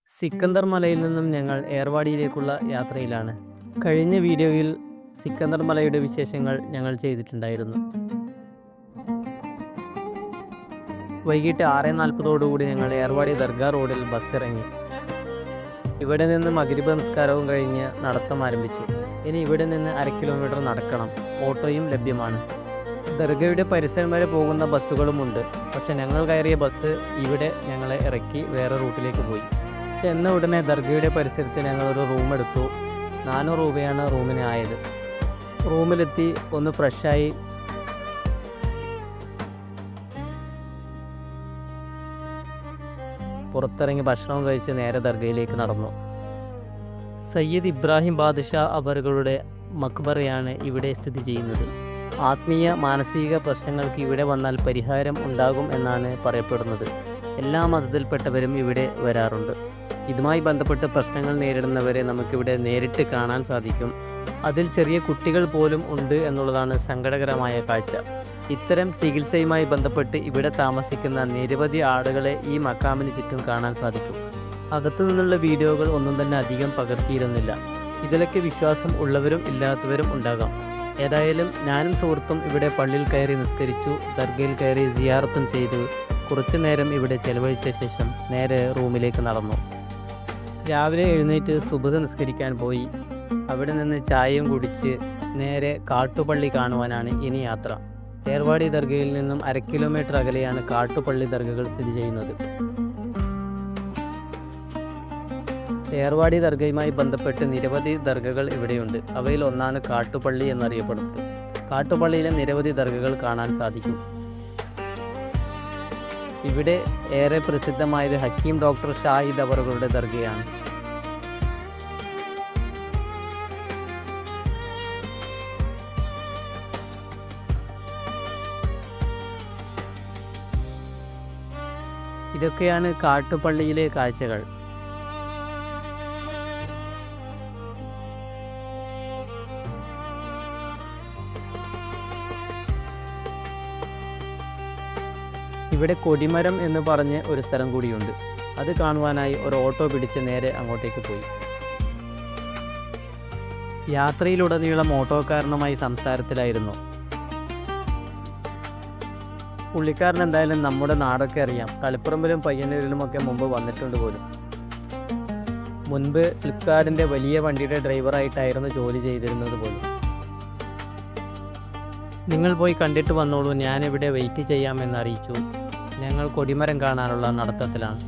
സിക്കന്ദർ മലയിൽ നിന്നും ഞങ്ങൾ ഏർവാടിയിലേക്കുള്ള യാത്രയിലാണ്. കഴിഞ്ഞ വീഡിയോയിൽ സിക്കന്ദർ മലയുടെ വിശേഷങ്ങൾ ഞങ്ങൾ ചെയ്തിട്ടുണ്ടായിരുന്നു. വൈകിട്ട് 6:40 ഞങ്ങൾ ഏർവാടി ദർഗാ റോഡിൽ ബസ് ഇറങ്ങി. ഇവിടെ നിന്ന് മഗ്രിബ് നമസ്കാരവും കഴിഞ്ഞ് നടത്തം ആരംഭിച്ചു. ഇനി ഇവിടെ നിന്ന് 1/2 കിലോമീറ്റർ നടക്കണം. ഓട്ടോയും ലഭ്യമാണ്. ദർഗയുടെ പരിസരം വരെ പോകുന്ന ബസ്സുകളുമുണ്ട്. പക്ഷെ ഞങ്ങൾ കയറിയ ബസ് ഇവിടെ ഞങ്ങളെ ഇറക്കി വേറെ റൂട്ടിലേക്ക് പോയി. ചെന്ന ഉടനെ ദർഗയുടെ പരിസരത്ത് ഞങ്ങളൊരു റൂം എടുത്തു. 400 രൂപയാണ് റൂമിന് ആയത്. റൂമിലെത്തി ഒന്ന് ഫ്രഷായി പുറത്തിറങ്ങി ഭക്ഷണം കഴിച്ച് നേരെ ദർഗയിലേക്ക് നടന്നു. സയ്യിദ് ഇബ്രാഹിം ബാദ്ഷാ അവറുകളുടെ മക്ബറയാണ് ഇവിടെ സ്ഥിതി ചെയ്യുന്നത്. ആത്മീയ മാനസിക പ്രശ്നങ്ങൾക്ക് ഇവിടെ വന്നാൽ പരിഹാരം ഉണ്ടാകും എന്നാണ് പറയപ്പെടുന്നത്. എല്ലാ മതത്തിൽപ്പെട്ടവരും ഇവിടെ വരാറുണ്ട്. ഇതുമായി ബന്ധപ്പെട്ട് പ്രശ്നങ്ങൾ നേരിടുന്നവരെ നമുക്കിവിടെ നേരിട്ട് കാണാൻ സാധിക്കും. അതിൽ ചെറിയ കുട്ടികൾ പോലും ഉണ്ട് എന്നുള്ളതാണ് സങ്കടകരമായ കാഴ്ച. ഇത്തരം ചികിത്സയുമായി ബന്ധപ്പെട്ട് ഇവിടെ താമസിക്കുന്ന നിരവധി ആളുകളെ ഈ മക്കാമിന് ചുറ്റും കാണാൻ സാധിക്കും. അകത്തു നിന്നുള്ള വീഡിയോകൾ ഒന്നും തന്നെ അധികം പകർത്തിയിരുന്നില്ല. ഇതിലൊക്കെ വിശ്വാസം ഉള്ളവരും ഇല്ലാത്തവരും ഉണ്ടാകാം. ഏതായാലും ഞാനും സുഹൃത്തും ഇവിടെ പള്ളിയിൽ കയറി നിസ്കരിച്ചു. ദർഗയിൽ കയറി സിയാറത്തും ചെയ്തു കുറച്ചു നേരം ഇവിടെ ചെലവഴിച്ച ശേഷം നേരെ റൂമിലേക്ക് നടന്നു. രാവിലെ എഴുന്നേറ്റ് സുബഹ് നിസ്കരിക്കാൻ പോയി. അവിടെ നിന്ന് ചായയും കുടിച്ച് നേരെ കാട്ടുപള്ളി കാണുവാനാണ് ഇനി യാത്ര. ഏർവാടി ദർഗയിൽ നിന്നും 1/2 കിലോമീറ്റർ അകലെയാണ് കാട്ടുപള്ളി ദർഗകൾ സ്ഥിതി ചെയ്യുന്നത്. ഏർവാടി ദർഗയുമായി ബന്ധപ്പെട്ട് നിരവധി ദർഗകൾ ഇവിടെയുണ്ട്. അവയിൽ ഒന്നാണ് കാട്ടുപള്ളി എന്നറിയപ്പെടുന്നത്. കാട്ടുപള്ളിയിലെ നിരവധി ദർഗകൾ കാണാൻ സാധിക്കും. ഇവിടെ ഏറെ പ്രസിദ്ധമായത് ഹക്കീം ഡോക്ടർ ഷാഹിദ് അവറുകളുടെ ദർഗയാണ്. ഇതൊക്കെയാണ് കാട്ടുപള്ളിയിലെ കാഴ്ചകൾ. ഇവിടെ കൊടിമരം എന്ന് പറഞ്ഞ് ഒരു സ്ഥലം കൂടിയുണ്ട്. അത് കാണുവാനായി ഒരു ഓട്ടോ പിടിച്ച് നേരെ അങ്ങോട്ടേക്ക് പോയി. യാത്രയിലുടനീളം ഓട്ടോക്കാരനുമായി സംസാരത്തിലായിരുന്നു. പുള്ളിക്കാരൻ എന്തായാലും നമ്മുടെ നാടൊക്കെ അറിയാം. തളിപ്പറമ്പിലും പയ്യന്നൂരിലുമൊക്കെ മുമ്പ് വന്നിട്ടുണ്ട് പോലും. മുൻപ് ഫ്ലിപ്കാർട്ടിൻ്റെ വലിയ വണ്ടിയുടെ ഡ്രൈവറായിട്ടായിരുന്നു ജോലി ചെയ്തിരുന്നത് പോലും. നിങ്ങൾ പോയി കണ്ടിട്ട് വന്നോളൂ, ഞാനിവിടെ വെയിറ്റ് ചെയ്യാമെന്ന് അറിയിച്ചു. ഞങ്ങൾ കൊടിമരം കാണാനുള്ള നടത്തത്തിലാണ്.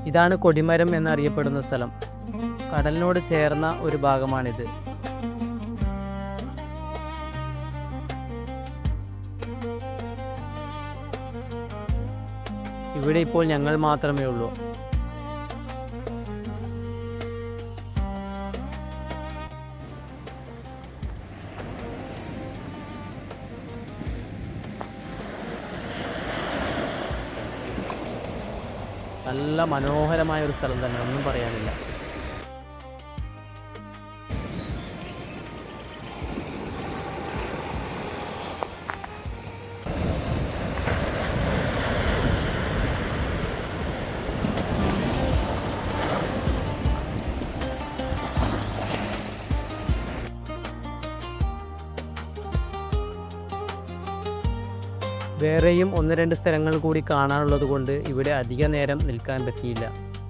ഇതാണ് കൊടിമരം എന്നറിയപ്പെടുന്ന സ്ഥലം. കടലിനോട് ചേർന്ന ഒരു ഭാഗമാണിത്. ഇവിടെ ഇപ്പോൾ ഞങ്ങൾ മാത്രമേ ഉള്ളൂ. നല്ല മനോഹരമായ ഒരു സ്ഥലം തന്നെ, ഒന്നും പറയാനില്ല. വേറെയും 1-2 സ്ഥലങ്ങൾ കൂടി കാണാനുള്ളത് കൊണ്ട് ഇവിടെ അധിക നേരം നിൽക്കാൻ പറ്റിയില്ല.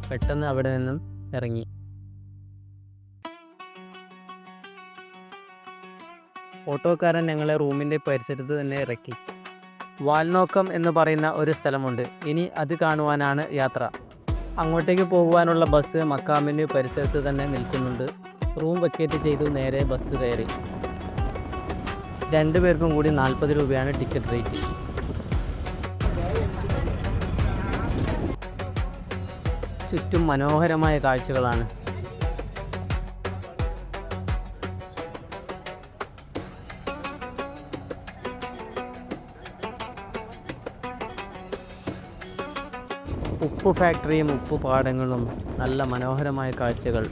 പെട്ടെന്ന് അവിടെ നിന്നും ഇറങ്ങി. ഓട്ടോക്കാരൻ ഞങ്ങളെ റൂമിൻ്റെ പരിസരത്ത് തന്നെ ഇറക്കി. വാൽനോക്കം എന്ന് പറയുന്ന ഒരു സ്ഥലമുണ്ട്. ഇനി അത് കാണുവാനാണ് യാത്ര. അങ്ങോട്ടേക്ക് പോകുവാനുള്ള ബസ് മക്കാമിന് പരിസരത്ത് തന്നെ നിൽക്കുന്നുണ്ട്. റൂം വെക്കേറ്റ് ചെയ്തു നേരെ ബസ് കയറി. 2 പേർക്കും കൂടി 40 രൂപയാണ് ടിക്കറ്റ് റേറ്റ്. ചുറ്റും മനോഹരമായ കാഴ്ചകളാണ്. ഉപ്പ് ഫാക്ടറിയും ഉപ്പ് പാടങ്ങളും നല്ല മനോഹരമായ കാഴ്ചകൾ.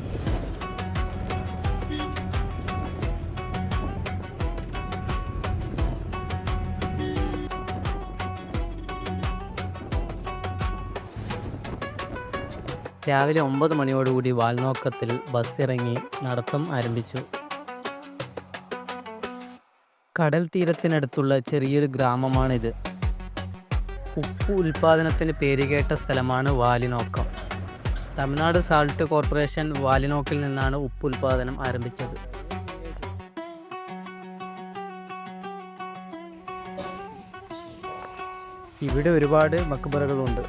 രാവിലെ 9 മണിയോടുകൂടി വാൽനോക്കത്തിൽ ബസ് ഇറങ്ങി നടത്തം ആരംഭിച്ചു. കടൽ തീരത്തിനടുത്തുള്ള ചെറിയൊരു ഗ്രാമമാണിത്. ഉപ്പ് ഉൽപാദനത്തിന് പേരുകേട്ട സ്ഥലമാണ് വാലിനോക്കം. തമിഴ്നാട് സാൾട്ട് കോർപ്പറേഷൻ വാലിനോക്കിൽ നിന്നാണ് ഉപ്പ് ഉൽപാദനം ആരംഭിച്ചത്. ഇവിടെ ഒരുപാട് മക്ബറകളുണ്ട്.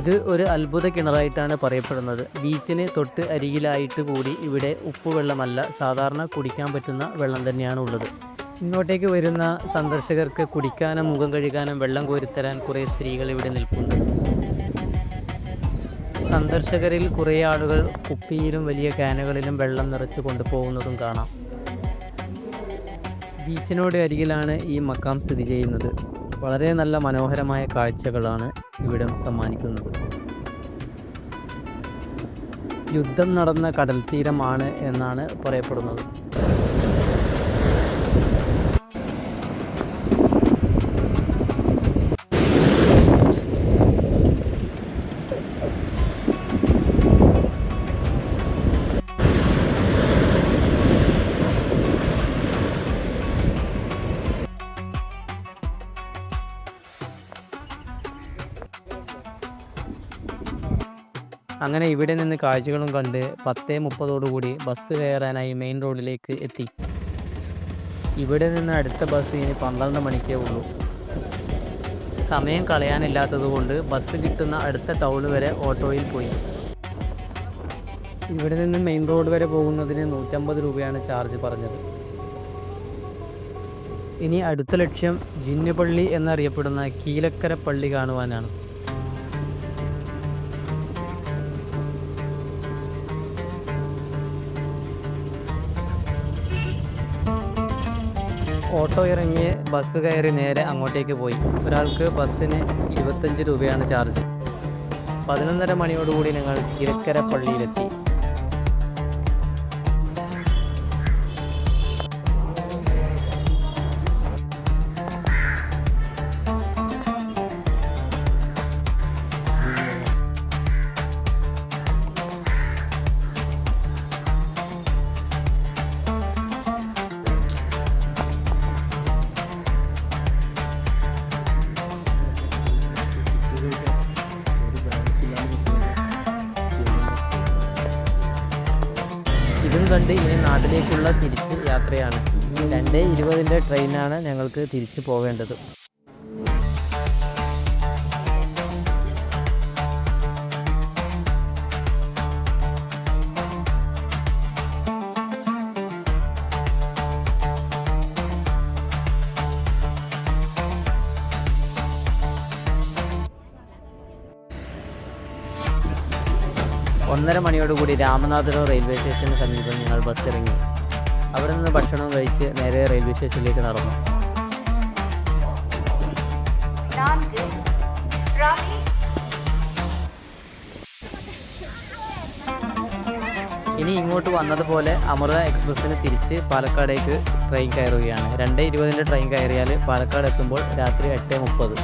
ഇത് ഒരു അത്ഭുത കിണറായിട്ടാണ് പറയപ്പെടുന്നത്. ബീച്ചിന് തൊട്ട് അരികിലായിട്ട് കൂടി ഇവിടെ ഉപ്പുവെള്ളമല്ല, സാധാരണ കുടിക്കാൻ പറ്റുന്ന വെള്ളം തന്നെയാണ് ഉള്ളത്. ഇങ്ങോട്ടേക്ക് വരുന്ന സന്ദർശകർക്ക് കുടിക്കാനും മുഖം കഴുകാനും വെള്ളം കോരിത്തരാൻ കുറേ സ്ത്രീകൾ ഇവിടെ നിൽപ്പുണ്ട്. സന്ദർശകരിൽ കുറേ ആളുകൾ കുപ്പിയിലും വലിയ ക്യാനുകളിലും വെള്ളം നിറച്ച് കൊണ്ടുപോകുന്നതും കാണാം. ബീച്ചിനോട് അരികിലാണ് ഈ മക്കാം സ്ഥിതി ചെയ്യുന്നത്. വളരെ നല്ല മനോഹരമായ കാഴ്ചകളാണ് ഇവിടം സമ്മാനിക്കുന്നത്. യുദ്ധം നടന്ന കടൽ തീരമാണ് എന്നാണ് പറയപ്പെടുന്നത്. അങ്ങനെ ഇവിടെ നിന്ന് കാഴ്ചകളും കണ്ട് 10:30 ബസ് കയറാനായി മെയിൻ റോഡിലേക്ക് എത്തി. ഇവിടെ നിന്ന് അടുത്ത ബസ് ഇനി 12 മണിക്കേ ഉള്ളൂ. സമയം കളയാനില്ലാത്തതുകൊണ്ട് ബസ് കിട്ടുന്ന അടുത്ത ടൗൺ വരെ ഓട്ടോയിൽ പോയി. ഇവിടെ നിന്ന് മെയിൻ റോഡ് വരെ പോകുന്നതിന് 150 രൂപയാണ് ചാർജ് പറഞ്ഞത്. ഇനി അടുത്ത ലക്ഷ്യം ജിന്നുപള്ളി എന്നറിയപ്പെടുന്ന കീലക്കര പള്ളി കാണുവാനാണ്. ഓട്ടോ ഇറങ്ങി ബസ് കയറി നേരെ അങ്ങോട്ടേക്ക് പോയി. ഒരാൾക്ക് ബസ്സിന് 25 രൂപയാണ് ചാർജ്. 11:30 മണിയോടുകൂടി ഞങ്ങൾ കിഴക്കര പള്ളിയിലെത്തി. ഇതും കണ്ട് ഇനി നാട്ടിലേക്കുള്ള തിരിച്ച് യാത്രയാണ്. 2:20 ട്രെയിനാണ് ഞങ്ങൾക്ക് തിരിച്ചു പോവേണ്ടത്. ഒന്നര മണിയോടുകൂടി രാമനാഥപുരം റെയിൽവേ സ്റ്റേഷന് സമീപം ഞങ്ങൾ ബസ് ഇറങ്ങി. അവിടെ നിന്ന് ഭക്ഷണം കഴിച്ച് നേരെ റെയിൽവേ സ്റ്റേഷനിലേക്ക് നടന്നു. ഇനി ഇങ്ങോട്ട് വന്നതുപോലെ അമൃത എക്സ്പ്രസ്സിന് തിരിച്ച് പാലക്കാടേക്ക് ട്രെയിൻ കയറുകയാണ്. 2:20 ട്രെയിൻ കയറിയാൽ പാലക്കാട് എത്തുമ്പോൾ രാത്രി 8:30.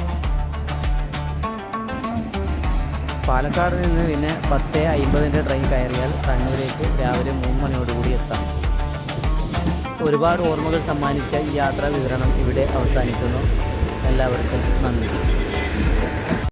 പാലക്കാട് നിന്ന് പിന്നെ 10:50 ട്രെയിൻ കയറിയാൽ കണ്ണൂരേക്ക് രാവിലെ 3 മണിയോടുകൂടി എത്താം. ഒരുപാട് ഓർമ്മകൾ സമ്മാനിച്ച ഈ യാത്രാ വിവരണം ഇവിടെ അവസാനിക്കുന്നു. എല്ലാവർക്കും നന്ദി.